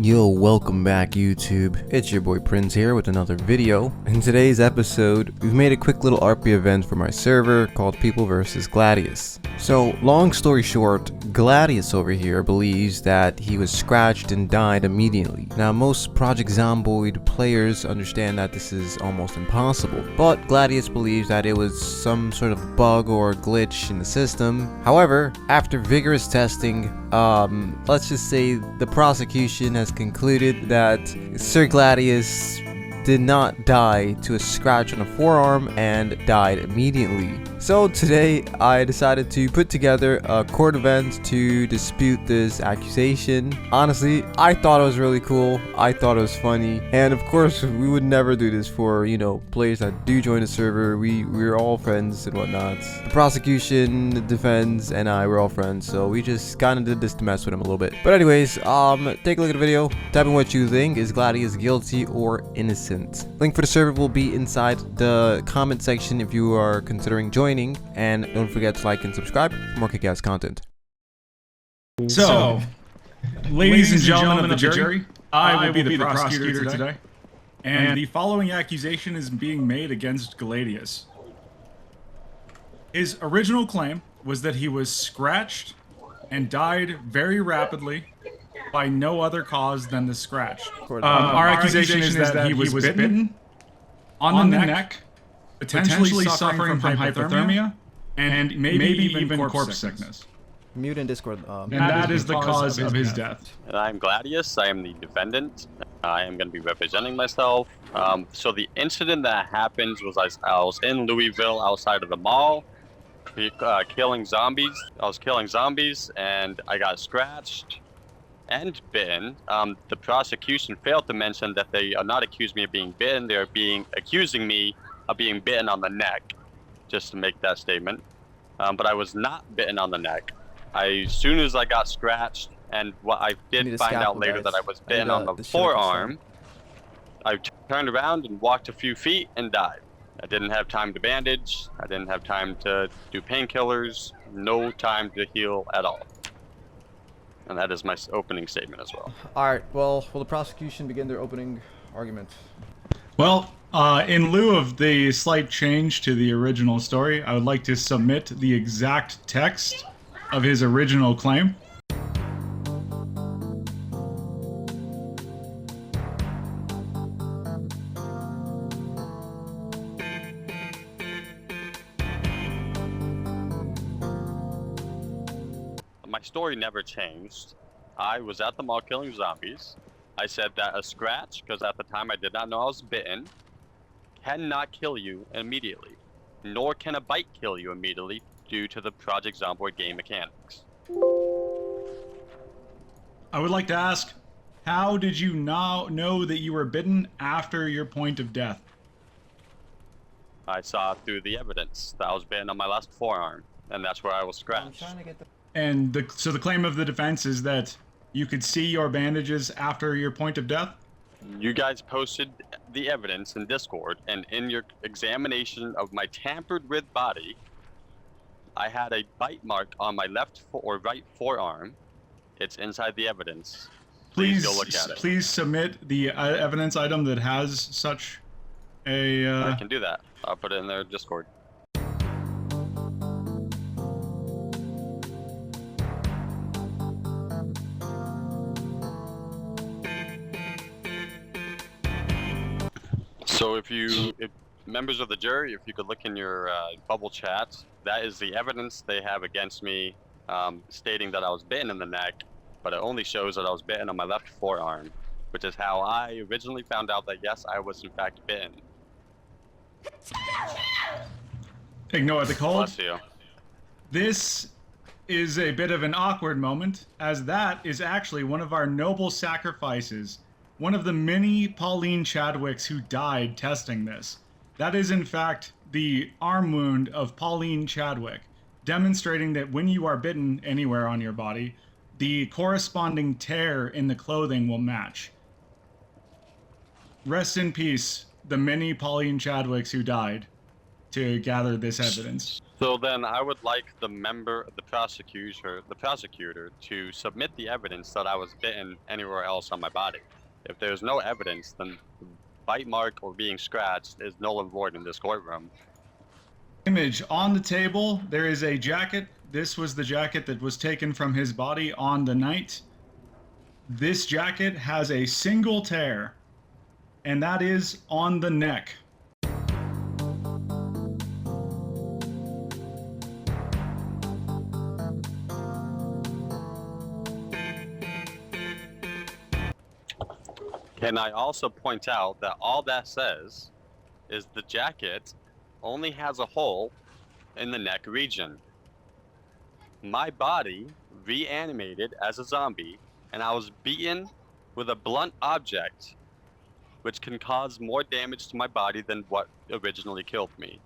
Yo, welcome back YouTube. It's your boy Prince here with another video. In today's episode, we've made a quick little RP event for my server called People vs Gladius. So, long story short, Gladius over here believes that he was scratched and died immediately. Now, most Project Zomboid players understand that this is almost impossible, but Gladius believes that it was some sort of bug or glitch in the system. However, after vigorous testing, let's just say the prosecution has concluded that Sir Gladius did not die to a scratch on a forearm and died immediately. So today I decided to put together a court event to dispute this accusation. Honestly, I thought it was really cool. I thought it was funny. And of course, we would never do this for, players that do join the server. We're all friends and whatnot. The prosecution, the defense, and I were all friends. So we just kind of did this to mess with him a little bit. But anyways, take a look at the video. Type in what you think. Is Gladius guilty or innocent? Link for the server will be inside the comment section if you are considering joining. And don't forget to like and subscribe for more kick-ass content. So, ladies and gentlemen of the jury, I will be the prosecutor today. And the following accusation is being made against Gladius. His original claim was that he was scratched and died very rapidly by no other cause than the scratch. Our accusation is that he was bitten on the neck, potentially suffering from hypothermia, and maybe even corpse sickness. Mute in Discord. And that is the cause of his death. And I'm Gladius. I am the defendant. I am going to be representing myself. So the incident that happened was I was in Louisville outside of the mall, killing zombies. I was killing zombies, and I got scratched and bitten. The prosecution failed to mention that they are not accusing me of being bitten. They are accusing me of being bitten on the neck, just to make that statement. But I was not bitten on the neck. As soon as I got scratched, and what I did find out later that I was bitten on the forearm, I turned around and walked a few feet and died. I didn't have time to bandage. I didn't have time to do painkillers. No time to heal at all. And that is my opening statement as well. Alright, well, will the prosecution begin their opening argument? Well, in lieu of the slight change to the original story, I would like to submit the exact text of his original claim. My story never changed. I was at the mall killing zombies. I said that a scratch, because at the time I did not know I was bitten, cannot kill you immediately, nor can a bite kill you immediately due to the Project Zomboid game mechanics. I would like to ask, how did you now know that you were bitten after your point of death? I saw through the evidence that I was bitten on my left forearm, and that's where I was scratched. And so the claim of the defense is that you could see your bandages after your point of death? You guys posted the evidence in Discord, and in your examination of my tampered with body, I had a bite mark on my left or right forearm. It's inside the evidence. Please go look at it. Please submit the evidence item that has such a... I can do that. I'll put it in their Discord. So if members of the jury, if you could look in your bubble chat, that is the evidence they have against me, stating that I was bitten in the neck, but it only shows that I was bitten on my left forearm, which is how I originally found out that yes, I was in fact bitten. Ignore the cold. Bless you. This is a bit of an awkward moment, as that is actually one of our noble sacrifices. One of the many Pauline Chadwicks who died testing this. That is in fact the arm wound of Pauline Chadwick, demonstrating that when you are bitten anywhere on your body, the corresponding tear in the clothing will match. Rest in peace, the many Pauline Chadwicks who died to gather this evidence. So then I would like the prosecutor to submit the evidence that I was bitten anywhere else on my body. If there's no evidence, then the bite mark or being scratched is null and void in this courtroom. Image on the table, there is a jacket. This was the jacket that was taken from his body on the night. This jacket has a single tear, and that is on the neck. Can I also point out that all that says is the jacket only has a hole in the neck region. My body reanimated as a zombie, and I was beaten with a blunt object, which can cause more damage to my body than what originally killed me.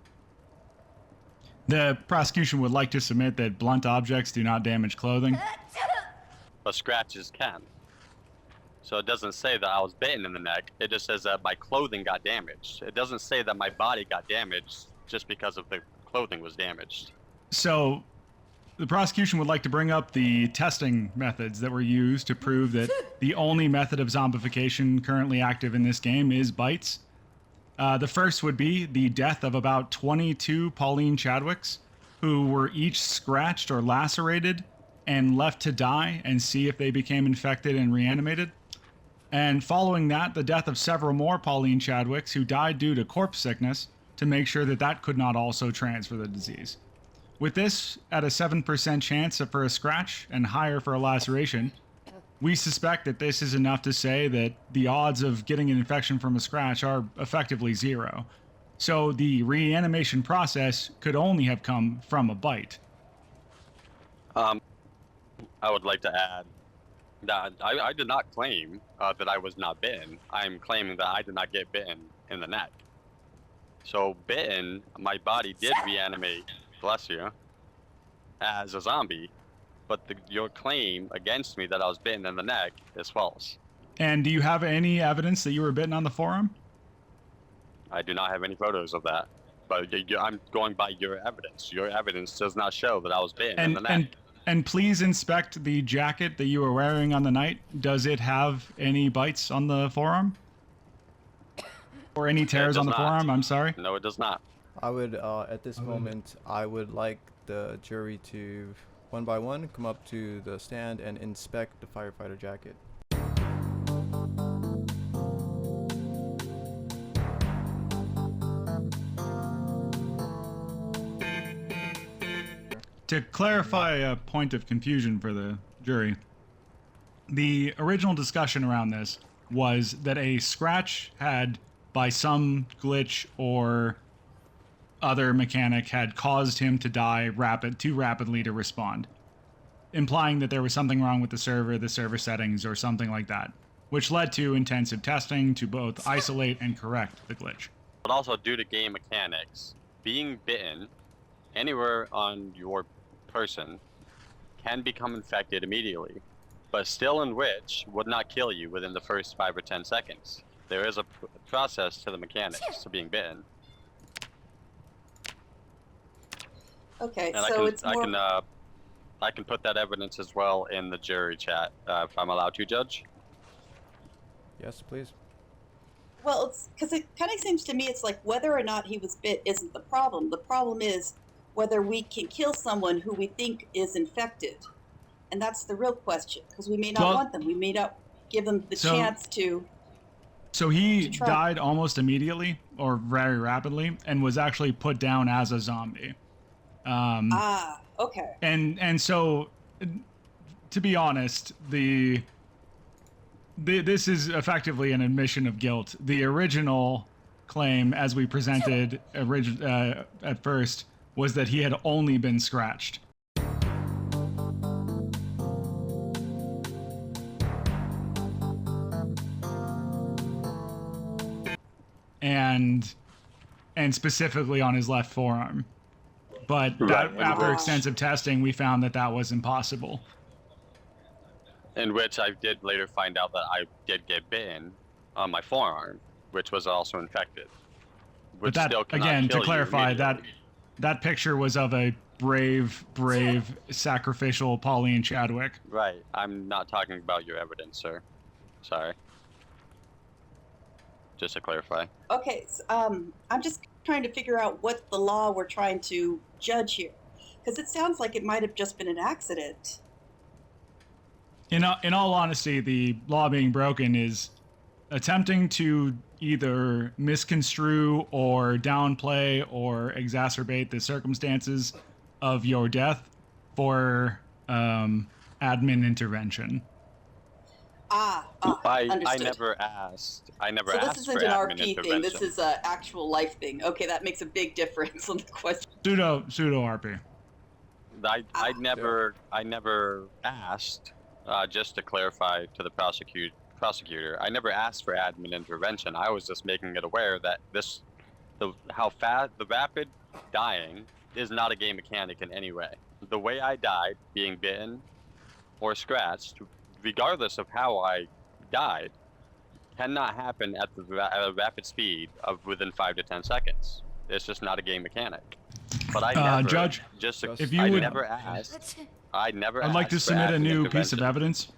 The prosecution would like to submit that blunt objects do not damage clothing. But scratches can. So it doesn't say that I was bitten in the neck, it just says that my clothing got damaged. It doesn't say that my body got damaged just because of the clothing was damaged. So, the prosecution would like to bring up the testing methods that were used to prove that the only method of zombification currently active in this game is bites. The first would be the death of about 22 Pauline Chadwicks, who were each scratched or lacerated and left to die and see if they became infected and reanimated. And following that, the death of several more Pauline Chadwicks who died due to corpse sickness to make sure that that could not also transfer the disease. With this at a 7% chance for a scratch and higher for a laceration, we suspect that this is enough to say that the odds of getting an infection from a scratch are effectively zero. So the reanimation process could only have come from a bite. I would like to add that I did not claim that I was not bitten. I'm claiming that I did not get bitten in the neck. So bitten, my body did reanimate, bless you, as a zombie, but your claim against me that I was bitten in the neck is false. And do you have any evidence that you were bitten on the forearm? I do not have any photos of that, but I'm going by your evidence. Your evidence does not show that I was bitten in the neck. And please inspect the jacket that you were wearing on the night. Does it have any bites on the forearm? Or any tears on the forearm? I'm sorry. No, it does not. I would, at this moment, I would like the jury to, one by one, come up to the stand and inspect the firefighter jacket. To clarify a point of confusion for the jury, the original discussion around this was that a scratch had, by some glitch or other mechanic, had caused him to die too rapidly to respond, implying that there was something wrong with the server settings, or something like that, which led to intensive testing to both isolate and correct the glitch. But also due to game mechanics, being bitten anywhere on your person can become infected immediately, but still in which would not kill you within the first 5 or 10 seconds. There is a process to the mechanics to being bitten. Okay, And so it's more... I can put that evidence as well in the jury chat, if I'm allowed to, Judge. Yes, please. Well, it's because it kind of seems to me it's like whether or not he was bit isn't the problem. The problem is whether we can kill someone who we think is infected. And that's the real question, because we may not want them. We may not give them the chance to... So he died almost immediately, or very rapidly, and was actually put down as a zombie. Okay. And so, to be honest, this is effectively an admission of guilt. The original claim, as we presented at first, was that he had only been scratched. And specifically on his left forearm. But after extensive testing, we found that that was impossible. In which I did later find out that I did get bitten on my forearm, which was also infected. Which But that, still cannot again, kill to clarify, you that that picture was of a brave, sacrificial Pauline Chadwick. Right. I'm not talking about your evidence, sir. Sorry. Just to clarify. Okay, I'm just trying to figure out what the law we're trying to judge here, because it sounds like it might have just been an accident. In all honesty, the law being broken is attempting to either misconstrue or downplay or exacerbate the circumstances of your death for admin intervention. I understood. never asked. I never So asked this for isn't an admin RP intervention. thing. This is an actual life thing. Okay, that makes a big difference on the question. Pseudo RP. I never asked. Just to clarify to the prosecutor, I never asked for admin intervention. I was just making it aware that the rapid dying is not a game mechanic in any way. The way I died, being bitten or scratched, regardless of how I died, cannot happen at a rapid speed of within 5 to 10 seconds. It's just not a game mechanic. But I never, Judge, if you would- never asked. I never. I'd like to asked for submit a admin new piece of intervention. evidence.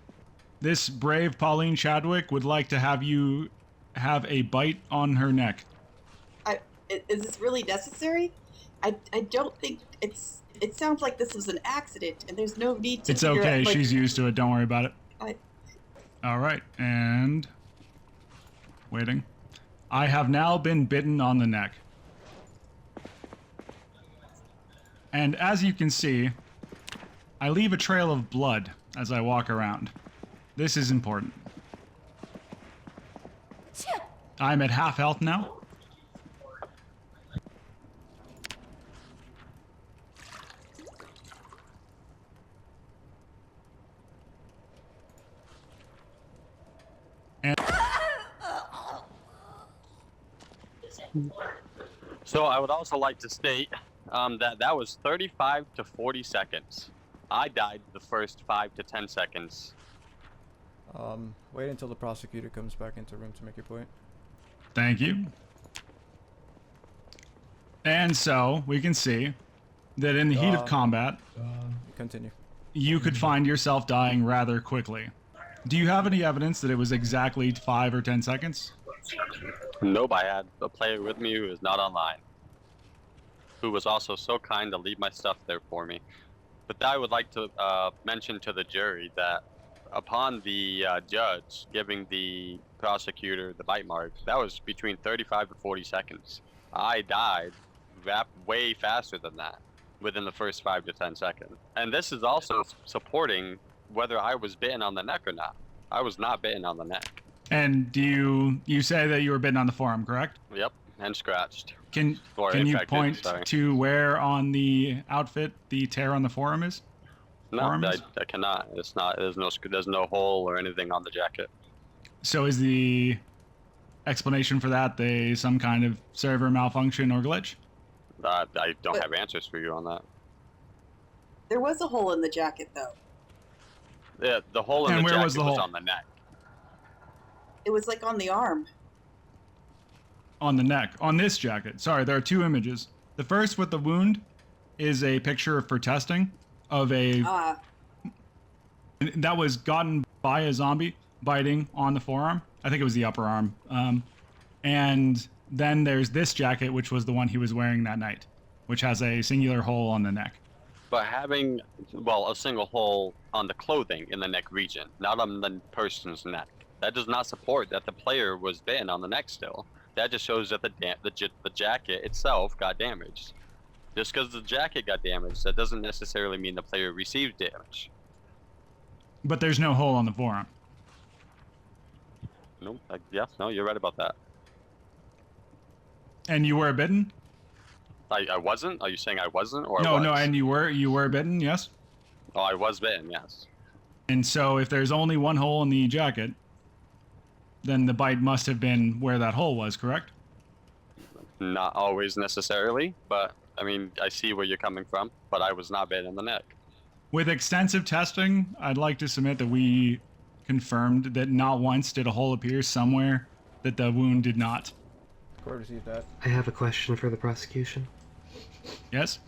This brave Pauline Chadwick would like to have you have a bite on her neck. Is this really necessary? I don't think it's. It sounds like this was an accident, and there's no need to. It's figure okay. out, like, She's used to it. Don't worry about it. I- All right, and waiting. I have now been bitten on the neck. And as you can see, I leave a trail of blood as I walk around. This is important. I'm at half health now. So I would also like to state that was 35 to 40 seconds. I died the first 5 to 10 seconds. Wait until the prosecutor comes back into the room to make your point. Thank you. And so we can see that in the heat of combat, Continue. you could find yourself dying rather quickly. Do you have any evidence that it was exactly 5 or 10 seconds? Nope, I had a player with me who is not online, who was also so kind to leave my stuff there for me. But I would like to mention to the jury that upon the judge giving the prosecutor the bite mark, that was between 35 to 40 seconds. I died way faster than that within the first 5 to 10 seconds. And this is also supporting whether I was bitten on the neck or not. I was not bitten on the neck. And do you say that you were bitten on the forearm, correct? Yep, and scratched. Can Or you infected, point sorry. to where on the outfit the tear on the forearm is? No, Forearms? I cannot. It's not. There's no hole or anything on the jacket. So is the explanation for that some kind of server malfunction or glitch? I don't But- have answers for you on that. There was a hole in the jacket, though. Yeah, the hole in And the where jacket was the hole? on the neck. It was like on the arm. On the neck, on this jacket. Sorry, there are two images. The first with the wound is a picture for testing of a that was gotten by a zombie biting on the forearm. I think it was the upper arm. And then there's this jacket, which was the one he was wearing that night, which has a singular hole on the neck. But having, a single hole on the clothing in the neck region, not on the person's neck, that does not support that the player was bitten on the neck still. That just shows that the jacket itself got damaged. Just because the jacket got damaged, that doesn't necessarily mean the player received damage. But there's no hole on the forearm. No, no, you're right about that. And you were bitten? I wasn't? Are you saying I wasn't, or I No, was? no, and you were bitten, yes? Oh, I was bitten, yes. And so if there's only one hole in the jacket, then the bite must have been where that hole was, correct? Not always necessarily, but I mean, I see where you're coming from, but I was not bitten in the neck. With extensive testing, I'd like to submit that we confirmed that not once did a hole appear somewhere that the wound did not. Court received that. I have a question for the prosecution. Yes?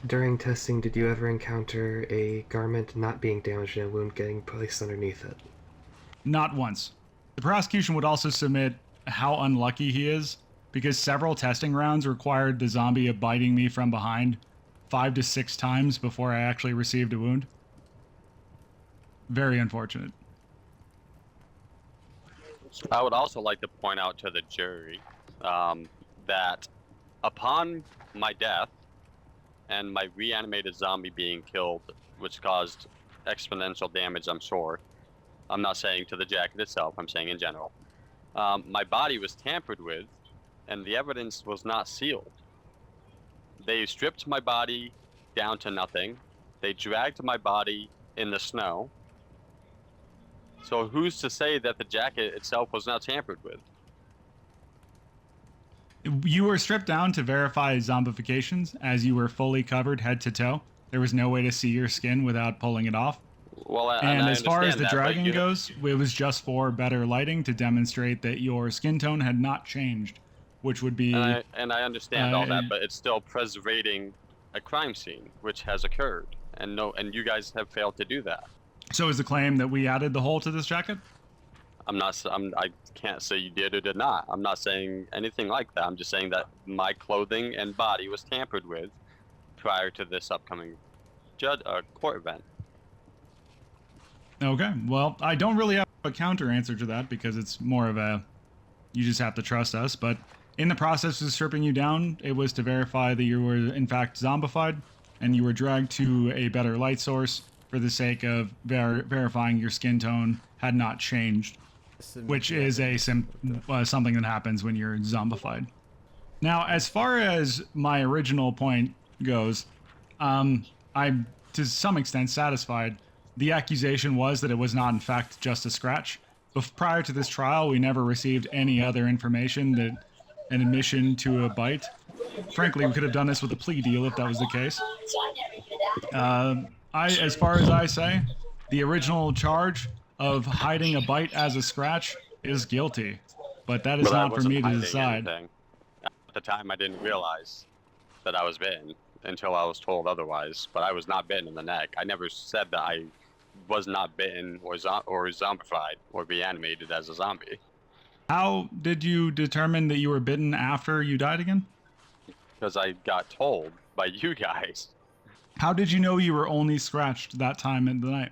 During testing, did you ever encounter a garment not being damaged and a wound getting placed underneath it? Not once. The prosecution would also submit how unlucky he is, because several testing rounds required the zombie biting me from behind 5 to 6 times before I actually received a wound. Very unfortunate. I would also like to point out to the jury that upon my death and my reanimated zombie being killed, which caused exponential damage, I'm sure. I'm not saying to the jacket itself, I'm saying in general. My body was tampered with, and the evidence was not sealed. They stripped my body down to nothing. They dragged my body in the snow. So who's to say that the jacket itself was not tampered with? You were stripped down to verify zombifications, as you were fully covered head to toe. There was no way to see your skin without pulling it off. Well, And I as far as understand the that, but dragging you- goes, it was just for better lighting to demonstrate that your skin tone had not changed, which would be... And I understand all uh, that, but it's still preservating a crime scene, which has occurred, and you guys have failed to do that. So is the claim that we added the hole to this jacket? I can't say you did or did not. I'm not saying anything like that. I'm just saying that my clothing and body was tampered with prior to this upcoming court event. Okay, well, I don't really have a counter answer to that because it's more of a, you just have to trust us, but in the process of stripping you down, it was to verify that you were in fact zombified, and you were dragged to a better light source for the sake of verifying your skin tone had not changed, which is something that happens when you're zombified. Now, as far as my original point goes, I'm to some extent satisfied. The accusation was that it was not in fact just a scratch. But prior to this trial, we never received any other information that an admission to a bite. Frankly, we could have done this with a plea deal if that was the case. As far as I say, the original charge of hiding a bite as a scratch is guilty, but that is But I not for wasn't me to hiding decide. anything. At the time, I didn't realize that I was bitten until I was told otherwise, but I was not bitten in the neck. I never said that I was not bitten or zombified or reanimated as a zombie. How did you determine that you were bitten after you died again? Because I got told by you guys. How did you know you were only scratched that time in the night?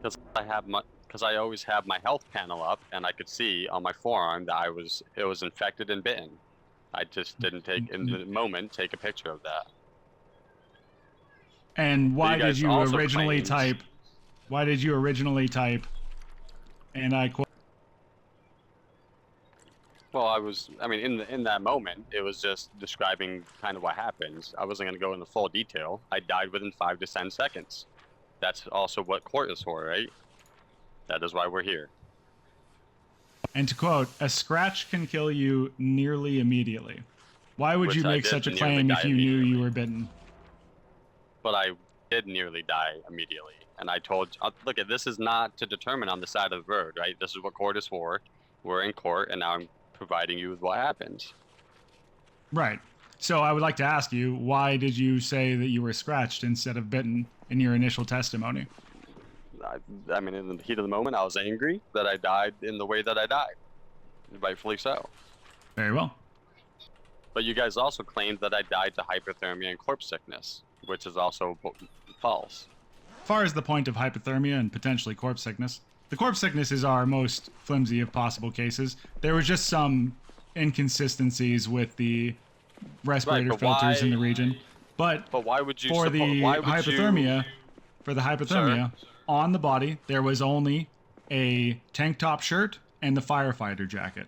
Because I always have my health panel up, and I could see on my forearm that it was infected and bitten. I just didn't take in the moment take a picture of that. And why you did guys you also originally claimed- type? Why did you originally type? And I quote. Well, in that moment, it was just describing kind of what happens. I wasn't going to go into full detail. I died within 5 to 10 seconds. That's also what court is for, right? That is why we're here. And to quote, a scratch can kill you nearly immediately. Why would Which you I make did such a nearly claim die if you knew you immediately. were bitten? But I did nearly die immediately. And I told, look, this is not to determine on the side of the road, right? This is what court is for. We're in court, and now I'm providing you with what happens. Right. So I would like to ask you, why did you say that you were scratched instead of bitten in your initial testimony? I mean, in the heat of the moment, I was angry that I died in the way that I died. Rightfully so. Very well. But you guys also claimed that I died to hypothermia and corpse sickness, which is also false. As far as the point of hypothermia and potentially corpse sickness, the corpse sickness is our most flimsy of possible cases. There was just some inconsistencies with the respirator but filters in the why- region. But why would you for the why would hypothermia, on the body, there was only a tank top shirt and the firefighter jacket,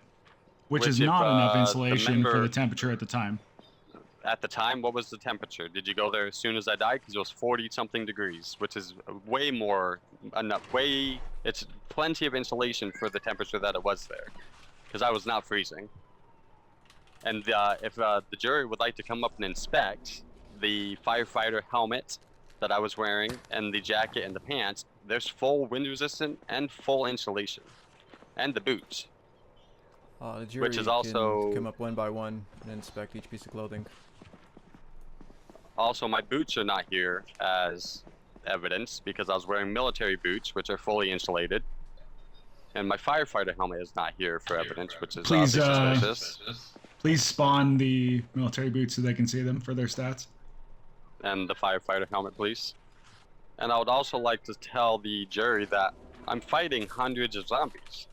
which is Which if, not enough the insulation for member- the temperature at the time. At the time, what was the temperature? Did you go there as soon as I died? Because it was 40-something degrees, which is way more enough. It's plenty of insulation for the temperature that it was there, because I was not freezing. And if the jury would like to come up and inspect the firefighter helmet that I was wearing and the jacket and the pants, there's full wind resistant and full insulation, and the boots. The jury is can also- come up one by one and inspect each piece of clothing. Also, my boots are not here as evidence because I was wearing military boots, which are fully insulated. And my firefighter helmet is not here for evidence, which is Please, suspicious. Please spawn the military boots so they can see them for their stats. And the firefighter helmet, please. And I would also like to tell the jury that I'm fighting hundreds of zombies.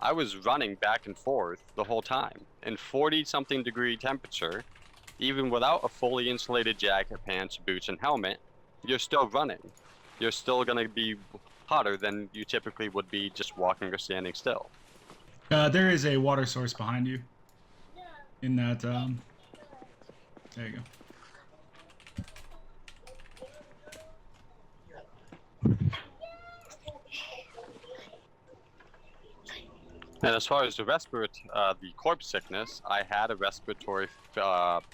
I was running back and forth the whole time in 40-something degree temperature. Even without a fully insulated jacket, pants, boots, and helmet, you're still running. You're still going to be hotter than you typically would be just walking or standing still. There is a water source behind you. In that, there you go. And as far as the the corpse sickness, I had a respiratory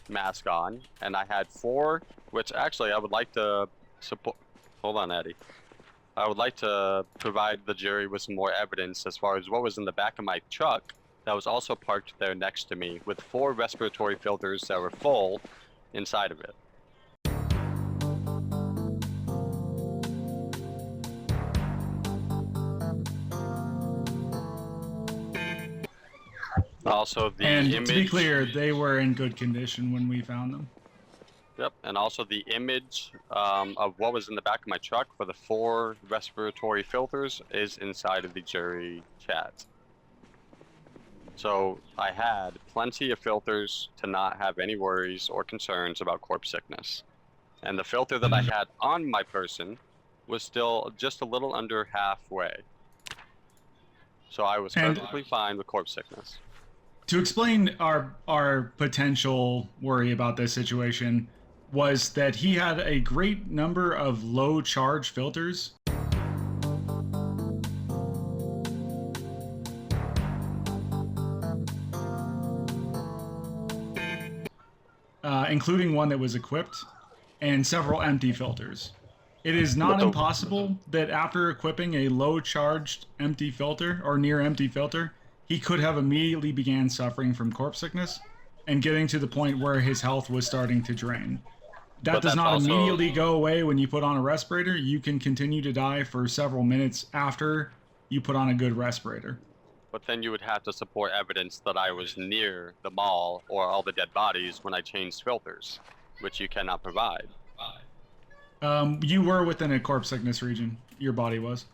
mask on, and I had 4, which actually I would like to support. Hold on, Eddie. I would like to provide the jury with some more evidence as far as what was in the back of my truck that was also parked there next to me with 4 respiratory filters that were full inside of it. Also, the And image. to be clear, they were in good condition when we found them. Yep, and also the image of what was in the back of my truck for the 4 respiratory filters is inside of the jury chat. So I had plenty of filters to not have any worries or concerns about corpse sickness. And the filter that I had on my person was still just a little under halfway. So I was And- perfectly fine with corpse sickness. To explain our potential worry about this situation was that he had a great number of low charge filters. Including one that was equipped and several empty filters. It is not impossible that after equipping a low charged empty filter or near empty filter, he could have immediately began suffering from corpse sickness and getting to the point where his health was starting to drain. That But does that's not also- immediately go away when you put on a respirator. You can continue to die for several minutes after you put on a good respirator. But then you would have to support evidence that I was near the mall or all the dead bodies when I changed filters, which you cannot provide. You were within a corpse sickness region. Your body was.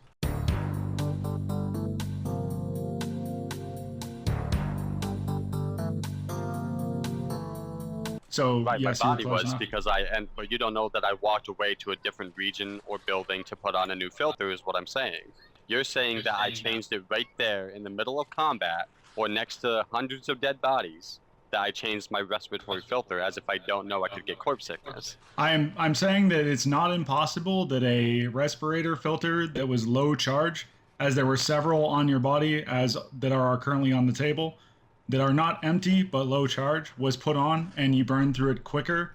So Right, yes, my you were body close was enough. because but you don't know that I walked away to a different region or building to put on a new filter is what I'm saying. You're saying that I changed it right there in the middle of combat or next to hundreds of dead bodies that I changed my respiratory filter as if I don't know I could get corpse sickness. I'm saying that it's not impossible that a respirator filter that was low charge, as there were several on your body as that are currently on the table, that are not empty but low charge, was put on and you burned through it quicker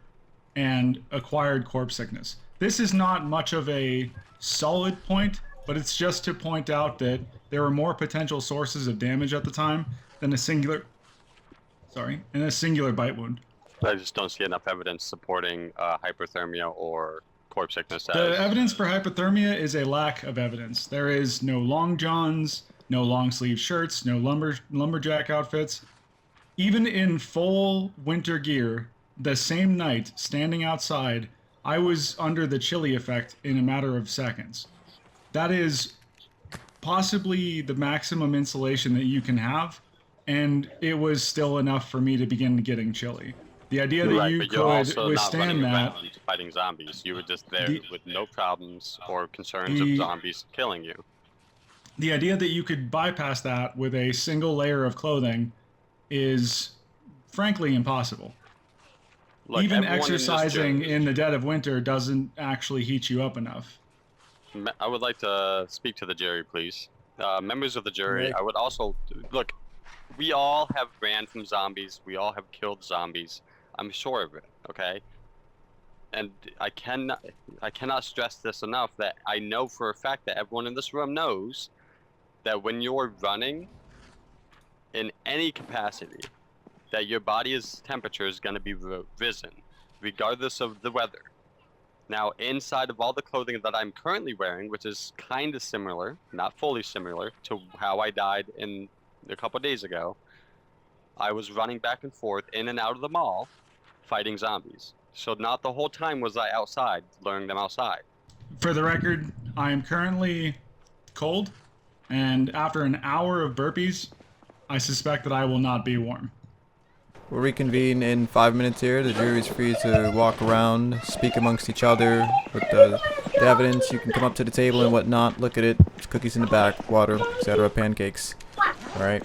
and acquired corpse sickness. This is not much of a solid point, but it's just to point out that there were more potential sources of damage at the time than a singular bite wound. I just don't see enough evidence supporting hyperthermia or corpse sickness. The evidence for hypothermia is a lack of evidence. There is no long johns, no long sleeve shirts, no lumberjack outfits. Even in full winter gear, the same night, standing outside, I was under the chilly effect in a matter of seconds. That is possibly the maximum insulation that you can have, and it was still enough for me to begin getting chilly. The idea that Right, you but you're could also not withstand running that. around fighting zombies. You were just there The- with no problems or concerns The- of zombies killing you. The idea that you could bypass that with a single layer of clothing is frankly impossible. Look, Even everyone in this exercising jury- in the dead of winter doesn't actually heat you up enough. I would like to speak to the jury, please. Members of the jury, Right. I would also look. We all have ran from zombies. We all have killed zombies. I'm sure of it. Okay. and I cannot stress this enough, that I know for a fact that everyone in this room knows that when you're running in any capacity, that your body's temperature is going to be risen, regardless of the weather. Now, inside of all the clothing that I'm currently wearing, which is kind of similar, not fully similar, to how I died a couple days ago, I was running back and forth in and out of the mall, fighting zombies. So not the whole time was I outside, luring them outside. For the record, I am currently cold, and after an hour of burpees, I suspect that I will not be warm. We'll reconvene in 5 minutes here. The jury is free to walk around, speak amongst each other with the evidence. You can come up to the table and whatnot, look at it. There's cookies in the back, water, etc., pancakes. Alright,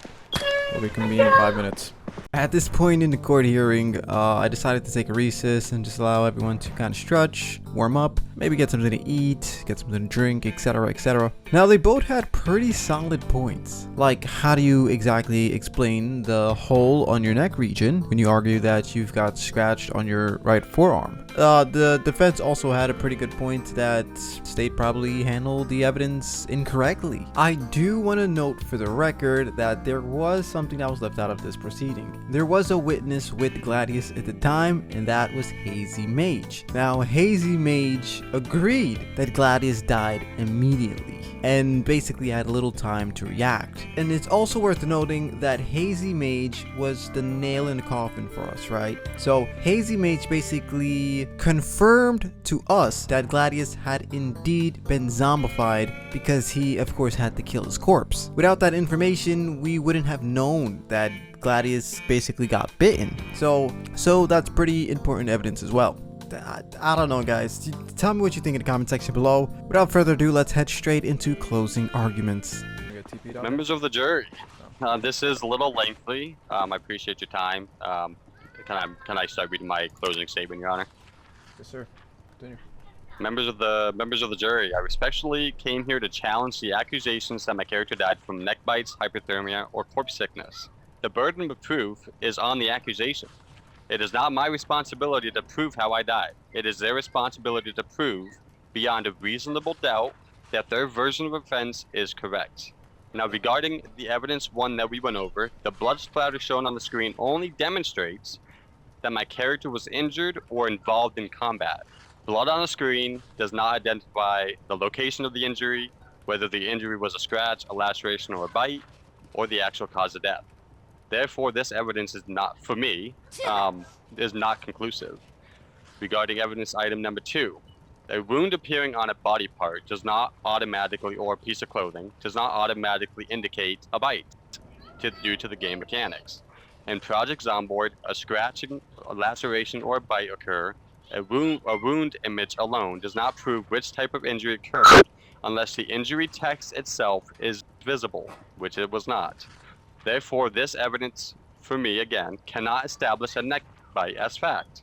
we'll reconvene in 5 minutes. At this point in the court hearing, I decided to take a recess and just allow everyone to kind of stretch, warm up, maybe get something to eat, get something to drink, etc, etc. Now, they both had pretty solid points. Like, how do you exactly explain the hole on your neck region when you argue that you've got scratched on your right forearm? The defense also had a pretty good point that state probably handled the evidence incorrectly. I do want to note for the record that there was something that was left out of this proceeding. There was a witness with Gladius at the time, and that was Hazy Mage. Now, Hazy Mage agreed that Gladius died immediately and basically had little time to react. And it's also worth noting that Hazy Mage was the nail in the coffin for us, right? So Hazy Mage basically confirmed to us that Gladius had indeed been zombified, because he of course had to kill his corpse. Without that information, we wouldn't have known that Gladius basically got bitten. So that's pretty important evidence as well. I don't know, guys. Tell me what you think in the comment section below. Without further ado, let's head straight into closing arguments. Members of the jury, this is a little lengthy. I appreciate your time. Can I start reading my closing statement, Your Honor? Yes, sir. Continue. Members of the jury, I respectfully came here to challenge the accusations that my character died from neck bites, hypothermia, or corpse sickness. The burden of proof is on the accusation. It is not my responsibility to prove how I died. It is their responsibility to prove, beyond a reasonable doubt, that their version of events is correct. Now, regarding the evidence one that we went over, the blood splatter shown on the screen only demonstrates that my character was injured or involved in combat. Blood on the screen does not identify the location of the injury, whether the injury was a scratch, a laceration, or a bite, or the actual cause of death. Therefore, this evidence is not, for me, is not conclusive. Regarding evidence item number 2, a wound appearing on a body part does not automatically, or a piece of clothing, does not automatically indicate a bite due to the game mechanics. In Project Zomboid, a scratching, a laceration, or a bite occur. A wound image alone does not prove which type of injury occurred unless the injury text itself is visible, which it was not. Therefore, this evidence, for me, again, cannot establish a neck bite as fact.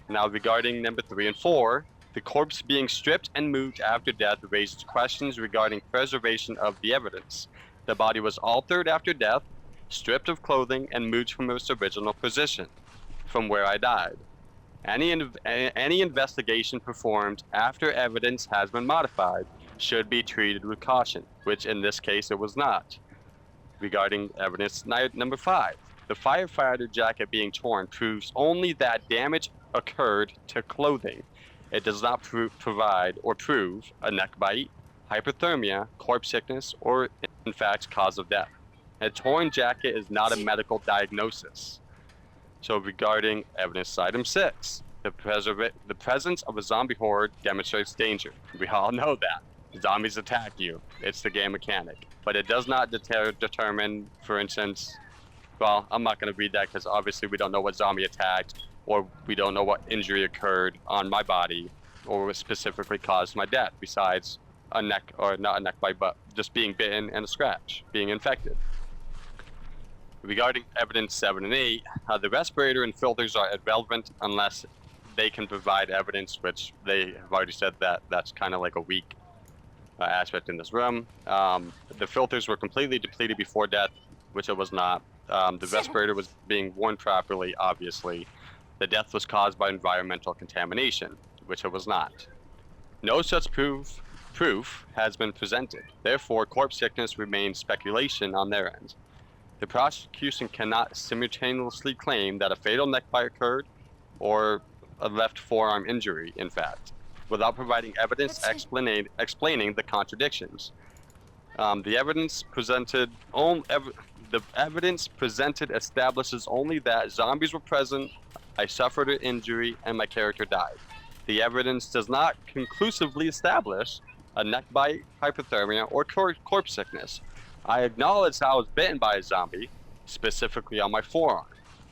Now, regarding number 3 and 4, the corpse being stripped and moved after death raises questions regarding preservation of the evidence. The body was altered after death, stripped of clothing, and moved from its original position, from where I died. Any investigation performed after evidence has been modified should be treated with caution, which in this case it was not. Regarding evidence number 5, the firefighter jacket being torn proves only that damage occurred to clothing. It does not provide or prove a neck bite, hypothermia, corpse sickness, or in fact cause of death. A torn jacket is not a medical diagnosis. So regarding evidence item 6, the presence of a zombie horde demonstrates danger. We all know that. Zombies attack you. It's the game mechanic. But it does not determine, for instance, well, I'm not going to read that because obviously we don't know what zombie attacked, or we don't know what injury occurred on my body, or what specifically caused my death, besides a neck, or not a neck bite, but just being bitten and a scratch, being infected. Regarding evidence 7 and 8, the respirator and filters are irrelevant unless they can provide evidence, which they have already said that that's kind of like a weak aspect in this room. The filters were completely depleted before death, which it was not. The respirator was being worn properly, obviously. The death was caused by environmental contamination. which it was not. No such proof has been presented. Therefore, corpse sickness remains speculation on their end. The prosecution cannot simultaneously claim that a fatal neck bite occurred or a left forearm injury, in fact, without providing evidence explaining the contradictions. The evidence presented establishes only that zombies were present, I suffered an injury, and my character died. The evidence does not conclusively establish a neck bite, hypothermia, or corpse sickness. I acknowledge I was bitten by a zombie, specifically on my forearm.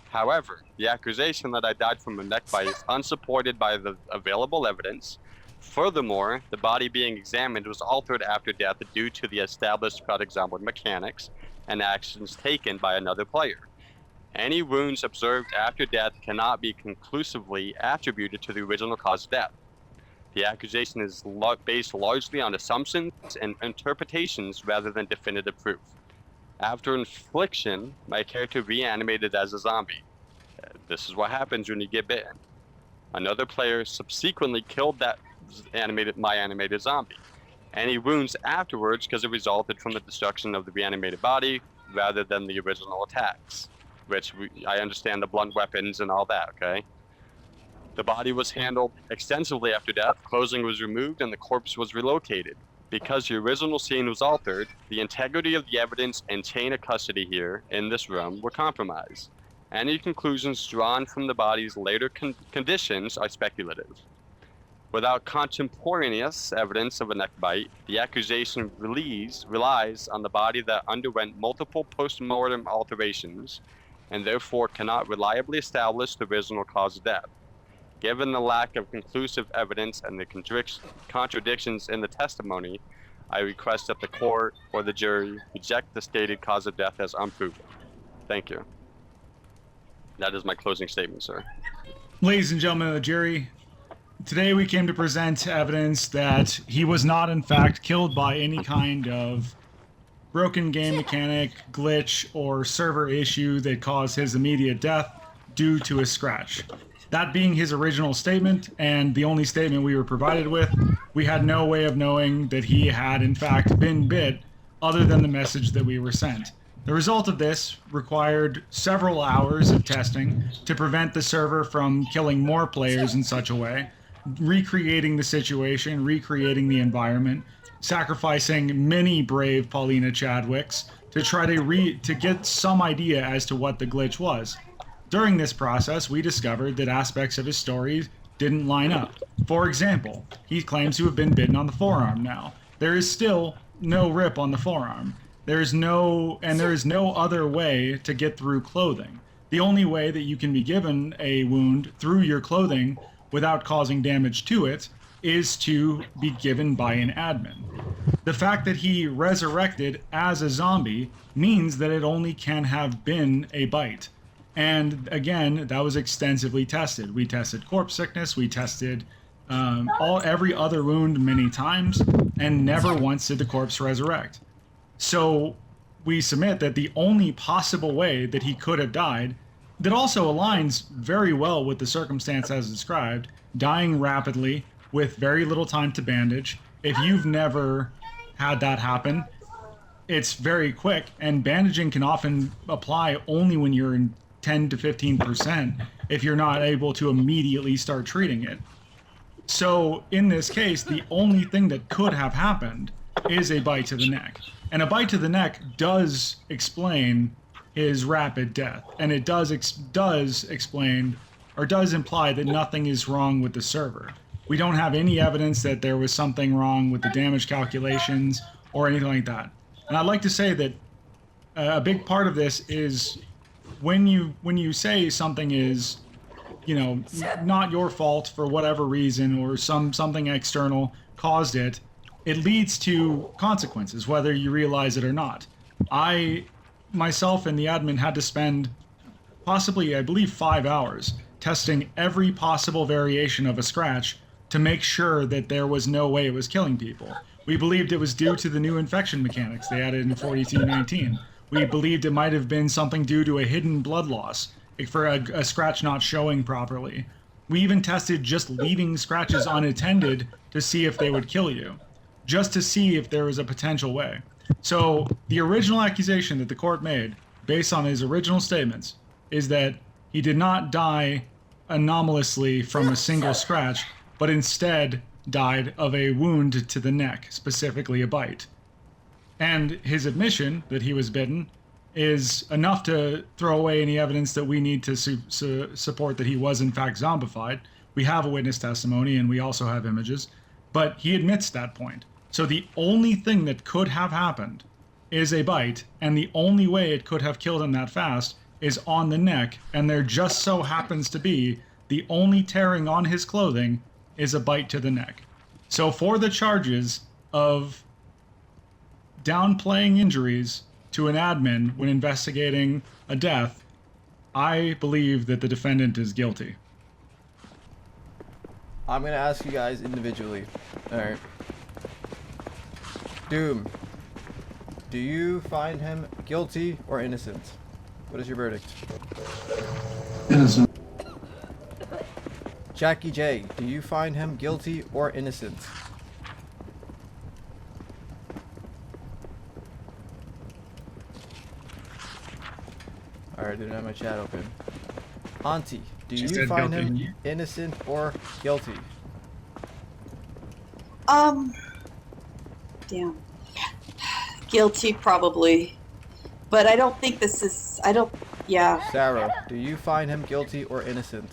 However, the accusation that I died from a neck bite is unsupported by the available evidence. Furthermore, the body being examined was altered after death due to the established product example mechanics and actions taken by another player. Any wounds observed after death cannot be conclusively attributed to the original cause of death. The accusation is based largely on assumptions and interpretations rather than definitive proof. After infliction, my character reanimated as a zombie. This is what happens when you get bitten. Another player subsequently killed my animated zombie. Any wounds afterwards because it resulted from the destruction of the reanimated body rather than the original attacks, which I understand the blunt weapons and all that, okay? The body was handled extensively after death, clothing was removed, and the corpse was relocated. Because the original scene was altered, the integrity of the evidence and chain of custody here in this room were compromised. Any conclusions drawn from the body's later conditions are speculative. Without contemporaneous evidence of a neck bite, the accusation relies on the body that underwent multiple post-mortem alterations and therefore cannot reliably establish the original cause of death. Given the lack of conclusive evidence and the contradictions in the testimony, I request that the court or the jury reject the stated cause of death as unproven. Thank you. That is my closing statement, sir. Ladies and gentlemen of the jury, today we came to present evidence that he was not in fact killed by any kind of broken game mechanic, glitch, or server issue that caused his immediate death due to a scratch. That being his original statement, and the only statement we were provided with, we had no way of knowing that he had in fact been bit other than the message that we were sent. The result of this required several hours of testing to prevent the server from killing more players in such a way, recreating the situation, recreating the environment, sacrificing many brave Paulina Chadwicks to try to get some idea as to what the glitch was. During this process, we discovered that aspects of his story didn't line up. For example, he claims to have been bitten on the forearm now. There is still no rip on the forearm. There is no other way to get through clothing. The only way that you can be given a wound through your clothing without causing damage to it is to be given by an admin. The fact that he resurrected as a zombie means that it only can have been a bite. And again, that was extensively tested. We tested corpse sickness, we tested every other wound many times, and never once did the corpse resurrect. So we submit that the only possible way that he could have died, that also aligns very well with the circumstance as described, dying rapidly with very little time to bandage. If you've never had that happen, it's very quick, and bandaging can often apply only when you're in 10 to 15% if you're not able to immediately start treating it. So in this case, the only thing that could have happened is a bite to the neck. And a bite to the neck does explain his rapid death. And it does explain, or does imply, that nothing is wrong with the server. We don't have any evidence that there was something wrong with the damage calculations or anything like that. And I'd like to say that a big part of this is when you say something is, not your fault for whatever reason, or something external caused it, it leads to consequences, whether you realize it or not. I, myself and the admin had to spend possibly, I believe, 5 hours testing every possible variation of a scratch to make sure that there was no way it was killing people. We believed it was due to the new infection mechanics they added in 4219. We believed it might have been something due to a hidden blood loss, for a scratch not showing properly. We even tested just leaving scratches unattended to see if they would kill you, just to see if there was a potential way. So the original accusation that the court made, based on his original statements, is that he did not die anomalously from a single scratch, but instead died of a wound to the neck, specifically a bite. And his admission that he was bitten is enough to throw away any evidence that we need to support that he was in fact zombified. We have a witness testimony and we also have images, but he admits that point. So the only thing that could have happened is a bite, and the only way it could have killed him that fast is on the neck, and there just so happens to be the only tearing on his clothing is a bite to the neck. So for the charges of downplaying injuries to an admin when investigating a death, I believe that the defendant is guilty. I'm gonna ask you guys individually. Alright. Doom, do you find him guilty or innocent? What is your verdict? Innocent. Jackie J, do you find him guilty or innocent? Alright, didn't have my chat open. Auntie, do She you said find guilty. him innocent or guilty? Damn. Guilty, probably. But I don't think this is. Yeah. Sarah, do you find him guilty or innocent?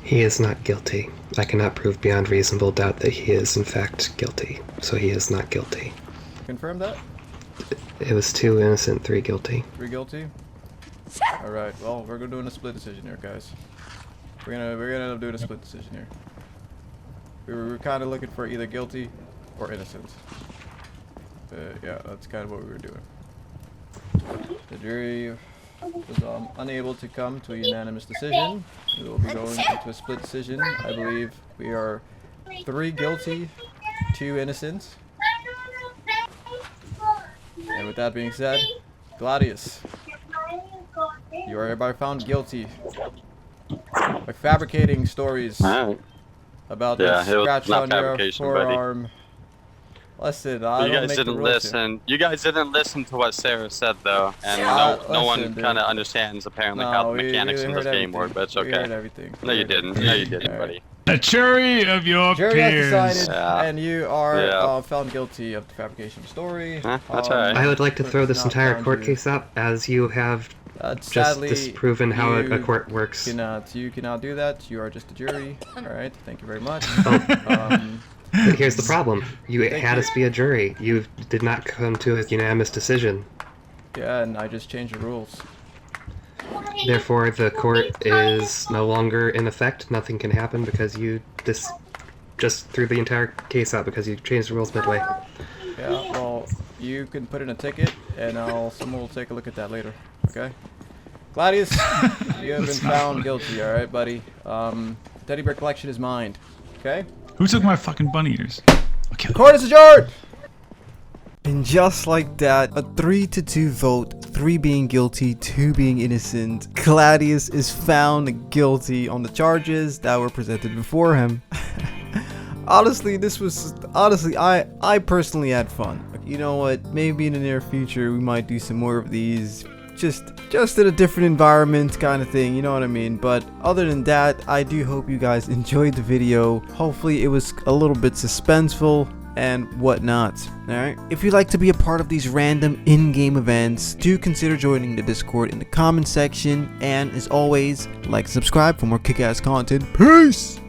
He is not guilty. I cannot prove beyond reasonable doubt that he is in fact guilty, so he is not guilty. Confirm that? It was 2 innocent, 3 guilty. 3 guilty? Alright, well, we're doing a split decision here, guys. We're gonna end up doing a split decision here. We were kind of looking for either guilty or innocent. Yeah, that's kind of what we were doing. The jury was unable to come to a unanimous decision. We will be going into a split decision. I believe we are 3 guilty, 2 innocent. And with that being said, Gladius, you are hereby found guilty by fabricating stories about this it was scratch not on your fabrication, buddy. forearm. Listen, I You don't guys make the didn't rules here. listen. You guys didn't listen to what Sarah said, though, and no one listen, kind of dude. understands apparently No, how the we mechanics in heard this game work. everything. But it's We heard okay. everything. No, you didn't. No, you didn't, Alright. buddy. A jury of your Jury has peers. decided, Yeah. and you are Yeah. found guilty of the fabrication story. That's alright. I would like to throw this Not entire found court you. case up, as you have just Sadly, disproven how a you court works. You cannot do that. You are just a jury. Alright, thank you very much. Oh, but here's the problem. You Thank had you. us be a jury. You did not come to a unanimous decision. Yeah, and I just changed the rules. Therefore, the court is no longer in effect. Nothing can happen because you just threw the entire case out because you changed the rules midway. Yeah, well, you can put in a ticket, and someone will take a look at that later. Okay? Gladius, you have been found guilty. All right, buddy. Teddy bear collection is mine. Okay? Who took my fucking bunny ears? Okay. Court is adjourned. And just like that, a 3-2 vote, 3 being guilty, 2 being innocent, Gladius is found guilty on the charges that were presented before him. Honestly, I personally had fun. You know what, maybe in the near future we might do some more of these, just in a different environment kind of thing, you know what I mean? But other than that, I do hope you guys enjoyed the video. Hopefully it was a little bit suspenseful and whatnot. Alright, if you'd like to be a part of these random in-game events, do consider joining the Discord in the comment section, and as always, like and subscribe for more kick-ass content. Peace!